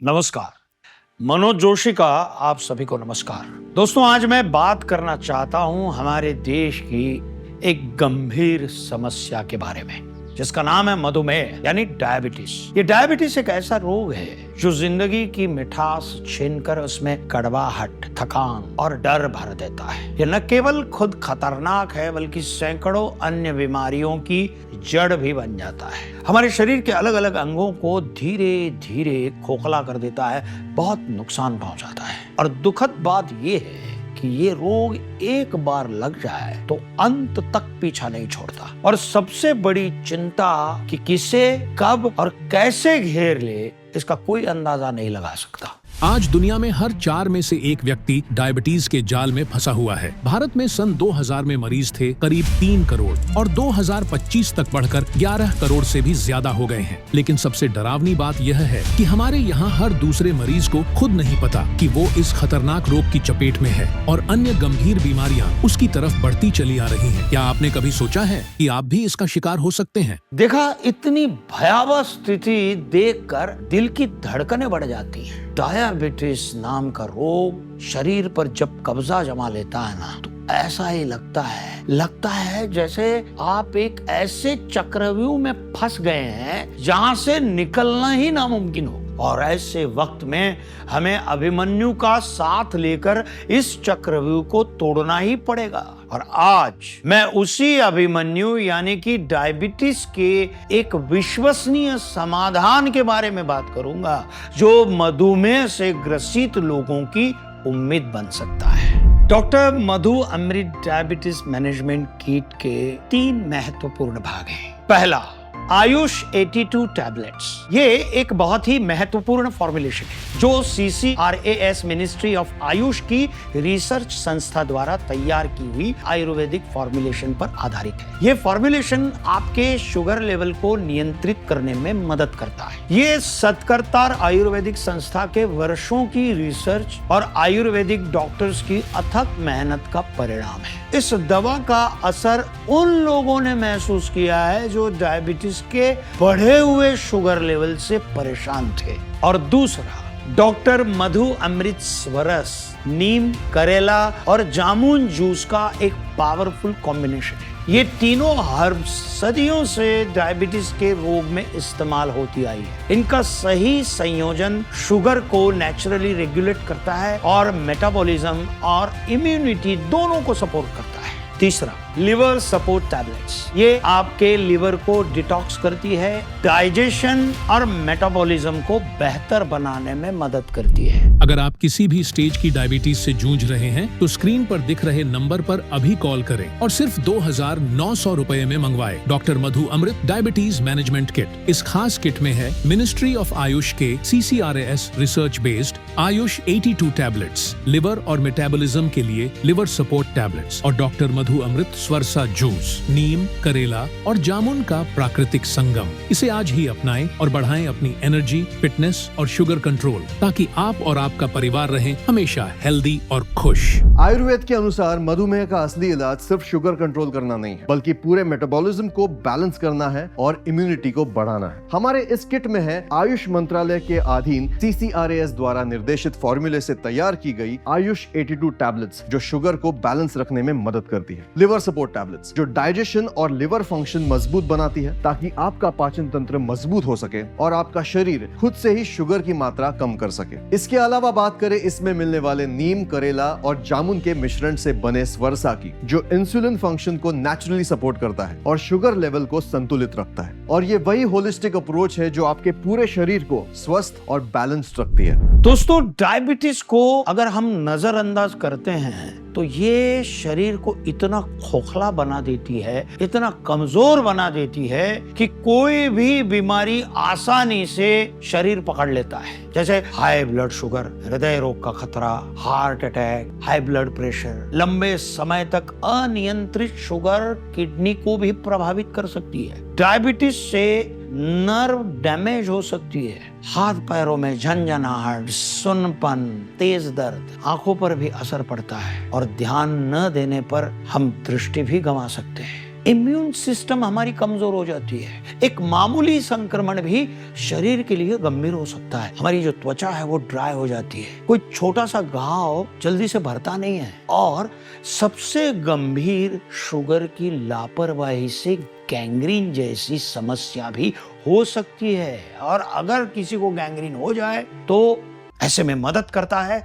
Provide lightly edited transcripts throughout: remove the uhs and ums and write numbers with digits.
नमस्कार। मनोज जोशी का आप सभी को नमस्कार। दोस्तों, आज मैं बात करना चाहता हूं हमारे देश की एक गंभीर समस्या के बारे में, जिसका नाम है मधुमेह यानी डायबिटीज। ये डायबिटीज एक ऐसा रोग है जो जिंदगी की मिठास छीनकर उसमें कड़वाहट, थकान और डर भर देता है। ये न केवल खुद खतरनाक है बल्कि सैकड़ों अन्य बीमारियों की जड़ भी बन जाता है। हमारे शरीर के अलग अलग अंगों को धीरे धीरे खोखला कर देता है, बहुत नुकसान पहुंचाता है। और दुखद बात ये है कि ये रोग एक बार लग जाए तो अंत तक पीछा नहीं छोड़ता। और सबसे बड़ी चिंता कि किसे, कब और कैसे घेर ले, इसका कोई अंदाजा नहीं लगा सकता। आज दुनिया में हर 4 में से 1 व्यक्ति डायबिटीज के जाल में फंसा हुआ है। भारत में सन 2000 में मरीज थे करीब 3 करोड़ और 2025 तक बढ़कर 11 करोड़ से भी ज्यादा हो गए हैं। लेकिन सबसे डरावनी बात यह है कि हमारे यहाँ हर दूसरे मरीज को खुद नहीं पता कि वो इस खतरनाक रोग की चपेट में है और अन्य गंभीर बीमारियाँ उसकी तरफ बढ़ती चली आ रही हैं। क्या आपने कभी सोचा है कि आप भी इसका शिकार हो सकते हैं? देखा, इतनी भयावह स्थिति देखकर दिल की धड़कनें बढ़ जाती हैं। डायबिटीज नाम का रोग शरीर पर जब कब्जा जमा लेता है ना, तो ऐसा ही लगता है जैसे आप एक ऐसे चक्रव्यूह में फंस गए हैं जहां से निकलना ही नामुमकिन हो। और ऐसे वक्त में हमें अभिमन्यु का साथ लेकर इस चक्रव्यूह को तोड़ना ही पड़ेगा। और आज मैं उसी अभिमन्यु यानी कि डायबिटीज के एक विश्वसनीय समाधान के बारे में बात करूंगा, जो मधुमेह से ग्रसित लोगों की उम्मीद बन सकता है। Doctor Madhu Amrit diabetes management kit के 3 महत्वपूर्ण भाग हैं। पहला, आयुष 82 टैबलेट्स। ये एक बहुत ही महत्वपूर्ण फॉर्मुलेशन है जो CCRAS मिनिस्ट्री ऑफ आयुष की रिसर्च संस्था द्वारा तैयार की हुई आयुर्वेदिक फॉर्मुलेशन पर आधारित है। ये फॉर्मुलेशन आपके शुगर लेवल को नियंत्रित करने में मदद करता है। ये सत्कर्तार आयुर्वेदिक संस्था के वर्षों की रिसर्च और आयुर्वेदिक डॉक्टर्स की अथक मेहनत का परिणाम है। इस दवा का असर उन लोगों ने महसूस किया है जो डायबिटीज के बढ़े हुए शुगर लेवल से परेशान थे। और दूसरा, डॉक्टर मधु अमृत स्वरस, नीम, करेला और जामुन जूस का एक पावरफुल कॉम्बिनेशन है। ये तीनों हर्ब्स सदियों से डायबिटीज के रोग में इस्तेमाल होती आई है। इनका सही संयोजन शुगर को नेचुरली रेगुलेट करता है और मेटाबॉलिज्म और इम्यूनिटी दोनों को सपोर्ट करता है। तीसरा, लिवर सपोर्ट टैबलेट्स। ये आपके लिवर को डिटॉक्स करती है, डाइजेशन और मेटाबॉलिज्म को बेहतर बनाने में मदद करती है। अगर आप किसी भी स्टेज की डायबिटीज से जूझ रहे हैं तो स्क्रीन पर दिख रहे नंबर पर अभी कॉल करें और सिर्फ 2900 रुपए में मंगवाएं doctor Madhu Amrit diabetes management kit. इस खास किट में है मिनिस्ट्री ऑफ आयुष के CCRAS research based Ayush 82 tablets, liver और मेटाबॉलिज्म के लिए लिवर सपोर्ट टैबलेट्स और डॉक्टर मधु अमृत स्वरसा जूस, नीम, करेला और जामुन का प्राकृतिक संगम। इसे आज ही अपनाएं और बढ़ाएं अपनी एनर्जी, फिटनेस और शुगर कंट्रोल, ताकि आप और आपका परिवार रहें हमेशा हेल्दी और खुश। आयुर्वेद के अनुसार मधुमेह का असली इलाज सिर्फ शुगर कंट्रोल करना नहीं है, बल्कि पूरे मेटाबॉलिज्म को बैलेंस करना है और इम्यूनिटी को बढ़ाना है। हमारे इस किट में है आयुष मंत्रालय के अधीन CCRAS द्वारा निर्देशित फॉर्मूले से तैयार की गई आयुष 82 टैबलेट्स, जो शुगर को बैलेंस रखने में मदद करती है। लिवर सपोर्ट टैबलेट्स, जो डाइजेशन और लिवर फंक्शन मजबूत बनाती है ताकि आपका पाचन तंत्र मजबूत हो सके और आपका शरीर खुद से ही शुगर की मात्रा कम कर सके। इसके अलावा बात करें इसमें मिलने वाले नीम, करेला और जामुन के मिश्रण से बने स्वरसा की, जो इंसुलिन फंक्शन को नेचुरली सपोर्ट करता है और शुगर लेवल को संतुलित रखता है। और ये वही होलिस्टिक अप्रोच है जो आपके पूरे शरीर को स्वस्थ और बैलेंस्ड रखती है। दोस्तों, डायबिटीज को अगर हम नजरअंदाज करते हैं तो ये शरीर को इतना खोखला बना देती है, इतना कमजोर बना देती है कि कोई भी बीमारी आसानी से शरीर पकड़ लेता है। जैसे हाई ब्लड शुगर, हृदय रोग का खतरा, heart attack, high blood pressure, लंबे समय तक अनियंत्रित शुगर किडनी को भी प्रभावित कर सकती है। डायबिटीज से नर्व डैमेज हो सकती है, हाथ पैरों में झंझनाहट, सुन्नपन, तेज दर्द, आंखों पर भी असर पड़ता है और ध्यान न देने पर हम दृष्टि भी गंवा सकते हैं। इम्यून सिस्टम हमारी कमजोर हो जाती है। एक मामूली संक्रमण भी शरीर के लिए गंभीर हो सकता है। हमारी जो त्वचा है वो ड्राई हो जाती है। कोई छोटा सा घाव जल्दी से भरता नहीं है। और सबसे गंभीर शुगर की लापरवाही से गैंग्रीन जैसी समस्या भी हो सकती है। और अगर किसी को गैंग्रीन हो जाए तो ऐसे में मदद करता है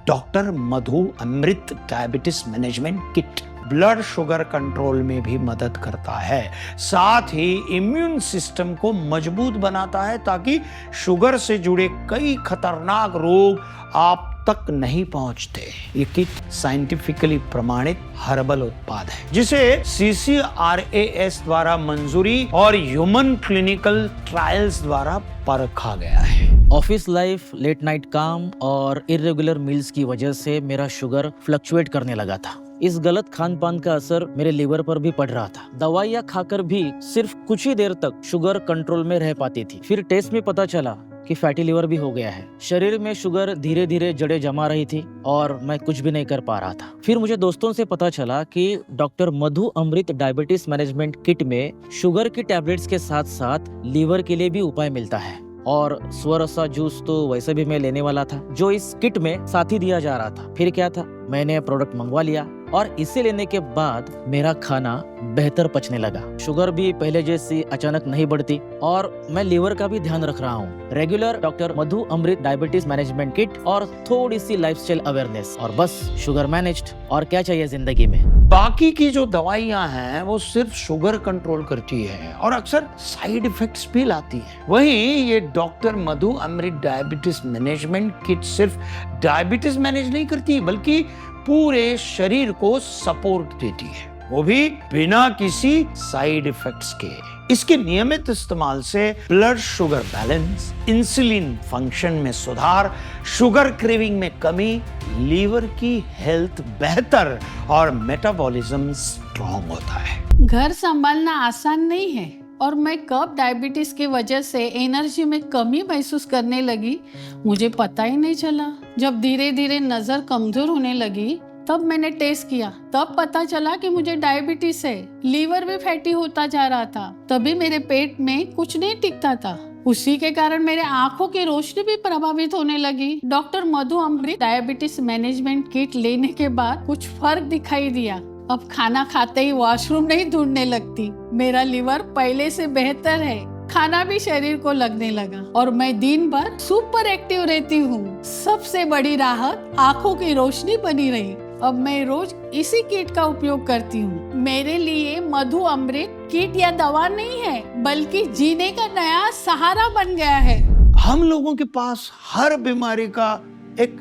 doctor Madhu Amrit diabetes management kit. Blood sugar control में भी मदद करता है, साथ ही इम्यून सिस्टम को मजबूत बनाता है ताकि शुगर से जुड़े कई खतरनाक रोग आप तक नहीं पहुंचते। ये किट साइंटिफिकली प्रमाणित हर्बल उत्पाद है जिसे CCRAS द्वारा मंजूरी और ह्यूमन क्लिनिकल ट्रायल्स द्वारा परखा गया है। ऑफिस लाइफ, लेट नाइट काम और इर्रेगुलर मील्स की वजह से मेरा शुगर फ्लक्चुएट करने लगा था। इस गलत खान पान का असर मेरे लीवर पर भी पड़ रहा था। दवाइयाँ खाकर भी सिर्फ कुछ ही देर तक शुगर कंट्रोल में रह पाती थी। फिर टेस्ट में पता चला कि फैटी लिवर भी हो गया है। शरीर में शुगर धीरे धीरे जड़ें जमा रही थी और मैं कुछ भी नहीं कर पा रहा था। फिर मुझे दोस्तों से पता चला कि doctor Madhu Amrit diabetes management kit में शुगर की टैबलेट्स के साथ साथ लीवर के लिए भी उपाय मिलता है। और स्वरसा जूस तो वैसे भी मैं लेने वाला था जो इस किट में साथ ही दिया जा रहा था। फिर क्या था, मैंने प्रोडक्ट मंगवा लिया और इसे लेने के बाद मेरा खाना बेहतर पचने लगा। शुगर भी पहले जैसी अचानक नहीं बढ़ती और मैं लीवर का भी ध्यान रख रहा हूँ। Regular doctor Madhu Amrit diabetes management kit और थोड़ी सी लाइफस्टाइल अवेयरनेस और बस शुगर मैनेज्ड। और क्या चाहिए जिंदगी में। बाकी की जो दवाइयां हैं वो सिर्फ शुगर कंट्रोल करती है और अक्सर साइड इफेक्ट्स भी लाती है। वहीं ये doctor Madhu Amrit diabetes management kit सिर्फ डायबिटीज मैनेज नहीं करती बल्कि पूरे शरीर को सपोर्ट देती है, वो भी बिना किसी साइड इफेक्ट्स के। इसके नियमित इस्तेमाल से blood sugar balance, insulin function में सुधार, शुगर क्रेविंग में कमी, लीवर की हेल्थ बेहतर और मेटाबॉलिज्म स्ट्रॉन्ग होता है। घर संभालना आसान नहीं है और मैं कब डायबिटीज की वजह से एनर्जी में कमी महसूस करने लगी मुझे पता ही नहीं चला। जब धीरे धीरे नजर कमजोर होने लगी तब मैंने टेस्ट किया, तब पता चला कि मुझे डायबिटीज है। लीवर भी फैटी होता जा रहा था। तभी मेरे पेट में कुछ नहीं टिकता था। उसी के कारण मेरे आंखों की रोशनी भी प्रभावित होने लगी। Doctor Madhu Amrit diabetes management kit लेने के बाद कुछ फर्क दिखाई दिया। अब खाना खाते ही वॉशरूम नहीं ढूंढने लगती। मेरा लीवर पहले से बेहतर है। खाना भी शरीर को लगने लगा और मैं दिन भर सुपर एक्टिव रहती हूँ। सबसे बड़ी राहत आंखों की रोशनी बनी रही। अब मैं रोज इसी किट का उपयोग करती हूँ। मेरे लिए मधु अमृत किट या दवा नहीं है बल्कि जीने का नया सहारा बन गया है। हम लोगों के पास हर बीमारी का एक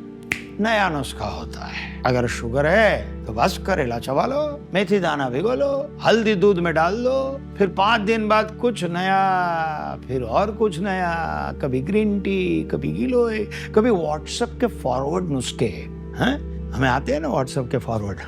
नया नुस्खा होता है। अगर शुगर है तो बस करेला चबा लो, मेथी दाना भिगो लो, हल्दी दूध में डाल दो, फिर 5 दिन बाद कुछ नया, फिर और कुछ नया, कभी ग्रीन टी, कभी गिलोय, कभी व्हाट्सएप के फॉरवर्ड नुस्खे हैं। हमें आते हैं ना व्हाट्सएप के फॉरवर्ड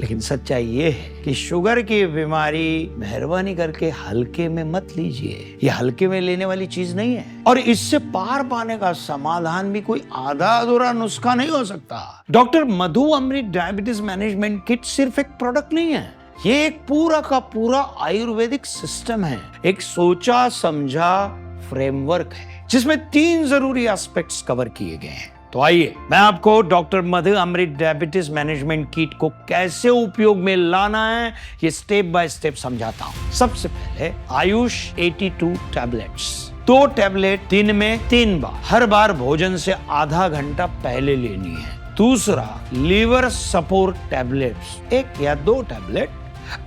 लेकिन सच्चाई ये है कि शुगर की बीमारी मेहरबानी करके हल्के में मत लीजिए। ये हल्के में लेने वाली चीज नहीं है और इससे पार पाने का समाधान भी कोई आधा अधूरा नुस्खा नहीं हो सकता। Doctor Madhu Amrit diabetes management kit सिर्फ एक प्रोडक्ट नहीं है, ये एक पूरा का पूरा आयुर्वेदिक सिस्टम है। एक सोचा समझा फ्रेमवर्क है जिसमें 3 जरूरी एस्पेक्ट्स कवर किए गए हैं। तो आइए मैं आपको doctor Madhu Amrit diabetes management kit को कैसे उपयोग में लाना है ये स्टेप बाय स्टेप समझाता हूं। सबसे पहले आयुष 82 टैबलेट्स। 2 टैबलेट दिन में 3 बार, हर बार भोजन से आधा घंटा पहले लेनी है। दूसरा लीवर सपोर्ट टैबलेट्स, 1 या 2 टैबलेट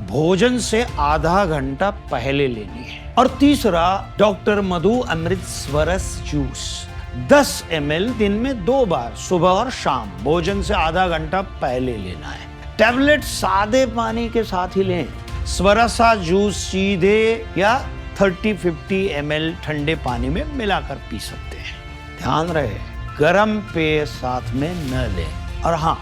भोजन से आधा घंटा पहले लेनी है। और तीसरा डॉक्टर मधु अमृत स्वरस जूस, 10 ml दिन में 2 बार, सुबह और शाम, भोजन से आधा घंटा पहले लेना है। टैबलेट सादे पानी के साथ ही लें। स्वरसा जूस सीधे या 30-50 ml ठंडे पानी में मिलाकर पी सकते हैं। ध्यान रहे गर्म पेय साथ में न लें। और हाँ,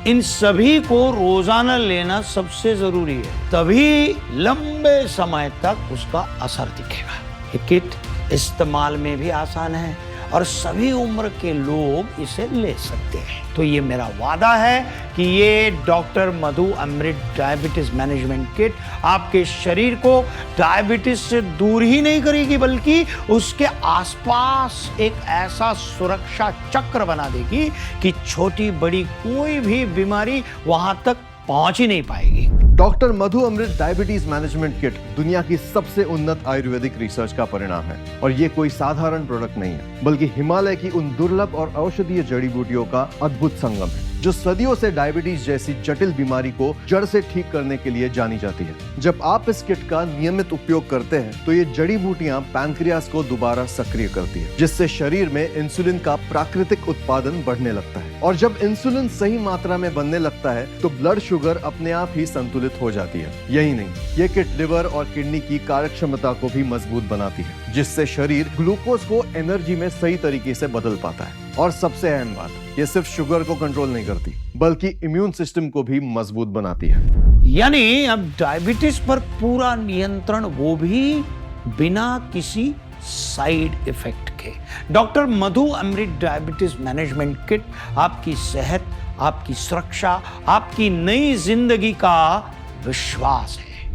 इन सभी को रोजाना लेना सबसे जरूरी है, तभी लंबे समय तक उसका असर दिखेगा। ये किट इस्तेमाल में भी आसान है और सभी उम्र के लोग इसे ले सकते हैं। तो ये मेरा वादा है कि ये doctor Madhu Amrit diabetes management kit आपके शरीर को डायबिटीज से दूर ही नहीं करेगी, बल्कि उसके आसपास एक ऐसा सुरक्षा चक्र बना देगी कि छोटी बड़ी कोई भी बीमारी वहां तक पहुंच ही नहीं पाएगी। Doctor Madhu Amrit diabetes management kit दुनिया की सबसे उन्नत आयुर्वेदिक रिसर्च का परिणाम है और ये कोई साधारण प्रोडक्ट नहीं है, बल्कि हिमालय की उन दुर्लभ और औषधीय जड़ी बूटियों का अद्भुत संगम है जो सदियों से डायबिटीज जैसी जटिल बीमारी को जड़ से ठीक करने के लिए जानी जाती है। जब आप इस किट का नियमित उपयोग करते हैं तो ये जड़ी बूटियां पैंक्रियास को दोबारा सक्रिय करती है, जिससे शरीर में इंसुलिन का प्राकृतिक उत्पादन बढ़ने लगता है और जब इंसुलिन सही मात्रा में बनने लगता है तो ब्लड शुगर अपने आप ही संतुलित हो जाती है। यही नहीं, ये किट लिवर और किडनी की कार्य क्षमता को भी मजबूत बनाती है, जिससे शरीर ग्लूकोज को एनर्जी में सही तरीके से बदल पाता है। और सबसे अहम बात, ये सिर्फ शुगर को कंट्रोल नहीं करती, बल्कि इम्यून सिस्टम को भी मजबूत बनाती है। यानी अब डायबिटीज पर पूरा नियंत्रण, वो भी बिना किसी साइड इफेक्ट के। Doctor Madhu Amrit diabetes management kit आपकी सेहत, आपकी सुरक्षा, आपकी नई जिंदगी का विश्वास है।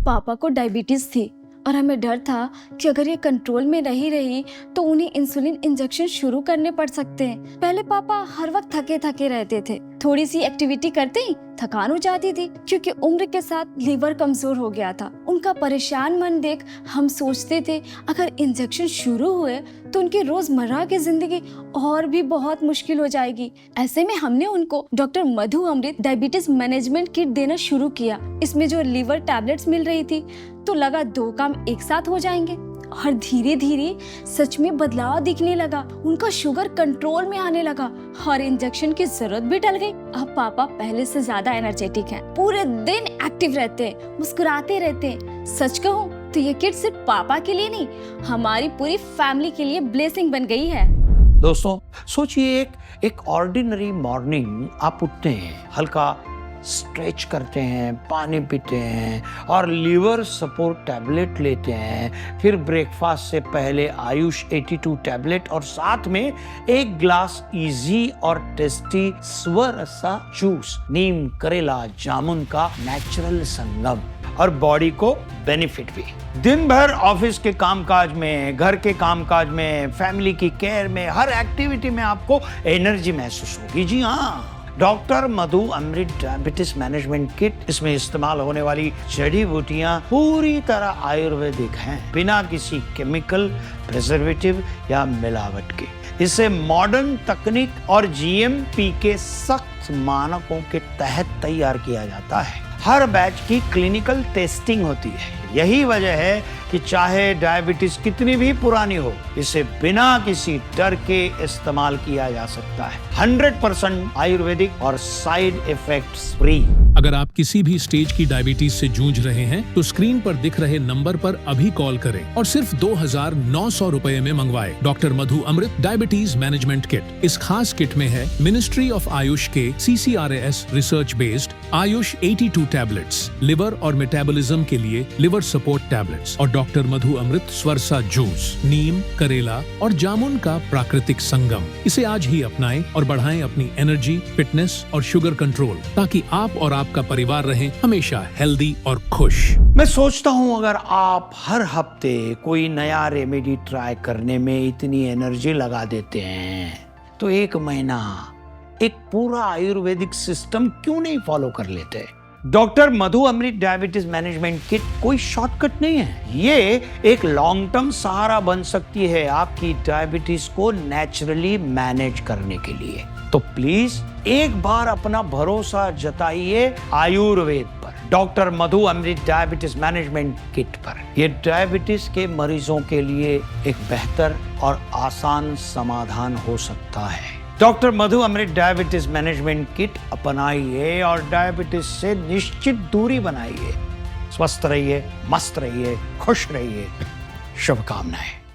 पापा को डायबिटीज थी और हमें डर था कि अगर ये कंट्रोल में नहीं रही तो उन्हें इंसुलिन इंजेक्शन शुरू करने पड़ सकते हैं। पहले पापा हर वक्त थके थके रहते थे, थोड़ी सी एक्टिविटी करते ही थकान हो जाती थी, क्योंकि उम्र के साथ लीवर कमजोर हो गया था। उनका परेशान मन देख हम सोचते थे अगर इंजेक्शन शुरू हुए तो उनकी रोजमर्रा की जिंदगी और भी बहुत मुश्किल हो जाएगी। ऐसे में हमने उनको doctor Madhu Amrit diabetes management kit देना शुरू किया। इसमें जो लीवर टैबलेट्स मिल रही थी तो लगा 2 काम एक साथ हो जाएंगे और धीरे धीरे सच में बदलाव दिखने लगा। उनका शुगर कंट्रोल में आने लगा और इंजेक्शन की जरूरत भी टल गई। अब पापा पहले से ज्यादा एनर्जेटिक हैं, पूरे दिन एक्टिव रहते हैं, मुस्कुराते रहते हैं। सच कहूँ तो ये किट सिर्फ पापा के लिए नहीं, हमारी पूरी फैमिली के लिए ब्लेसिंग बन गई है। दोस्तों सोचिए, एक ऑर्डिनरी मॉर्निंग आप उठते हैं, हल्का स्ट्रेच करते हैं, पानी पीते हैं और लीवर सपोर्ट टैबलेट लेते हैं, फिर ब्रेकफास्ट से पहले आयुष 82 टैबलेट और साथ में 1 ग्लास इजी और टेस्टी स्वरसा जूस, नीम, करेला, जामुन का नेचुरल संगम और बॉडी को बेनिफिट भी। दिन भर ऑफिस के कामकाज में, घर के कामकाज में, फैमिली की केयर में, हर एक्टिविटी में आपको एनर्जी महसूस होगी। जी हाँ, doctor Madhu Amrit diabetes management kit, इसमें इस्तेमाल होने वाली जड़ी बूटियां पूरी तरह आयुर्वेदिक हैं, बिना किसी केमिकल, प्रिजर्वेटिव या मिलावट के। इसे मॉडर्न तकनीक और जीएमपी के सख्त मानकों के तहत तैयार किया जाता है। हर बैच की क्लिनिकल टेस्टिंग होती है। यही वजह है कि चाहे डायबिटीज कितनी भी पुरानी हो, इसे बिना किसी डर के इस्तेमाल किया जा सकता है। 100% आयुर्वेदिक और साइड इफेक्ट्स फ्री। अगर आप किसी भी स्टेज की डायबिटीज से जूझ रहे हैं तो स्क्रीन पर दिख रहे नंबर पर अभी कॉल करें और सिर्फ 2,900 रुपए में मंगवाएं doctor Madhu Amrit diabetes management kit. इस खास किट में है मिनिस्ट्री ऑफ आयुष के CCRAS research based Ayush 82 tablets, liver और मेटाबॉलिज्म के लिए लिवर सपोर्ट टैबलेट्स और डॉक्टर मधु अमृत स्वरसा जूस, नीम, करेला और जामुन का प्राकृतिक संगम। इसे आज ही अपनाएं और बढ़ाएं अपनी एनर्जी, फिटनेस और शुगर कंट्रोल, ताकि आप और आपका परिवार रहें हमेशा हेल्दी और खुश। मैं सोचता हूँ अगर आप हर हफ्ते कोई नया रेमेडी ट्राई करने में इतनी एनर्जी लगा देते हैं तो 1 महीना एक पूरा आयुर्वेदिक सिस्टम क्यों नहीं फॉलो कर लेते। Doctor Madhu Amrit diabetes management kit कोई शॉर्टकट नहीं है, ये एक लॉन्ग टर्म सहारा बन सकती है आपकी डायबिटीज को नेचुरली मैनेज करने के लिए। तो प्लीज एक बार अपना भरोसा जताइए आयुर्वेद पर, doctor Madhu Amrit diabetes management kit पर। ये डायबिटीज के मरीजों के लिए एक बेहतर और आसान समाधान हो सकता है। Doctor Madhu Amrit diabetes management kit अपनाइए और डायबिटीज से निश्चित दूरी बनाइए। स्वस्थ रहिए, मस्त रहिए, खुश रहिए। शुभकामनाएं।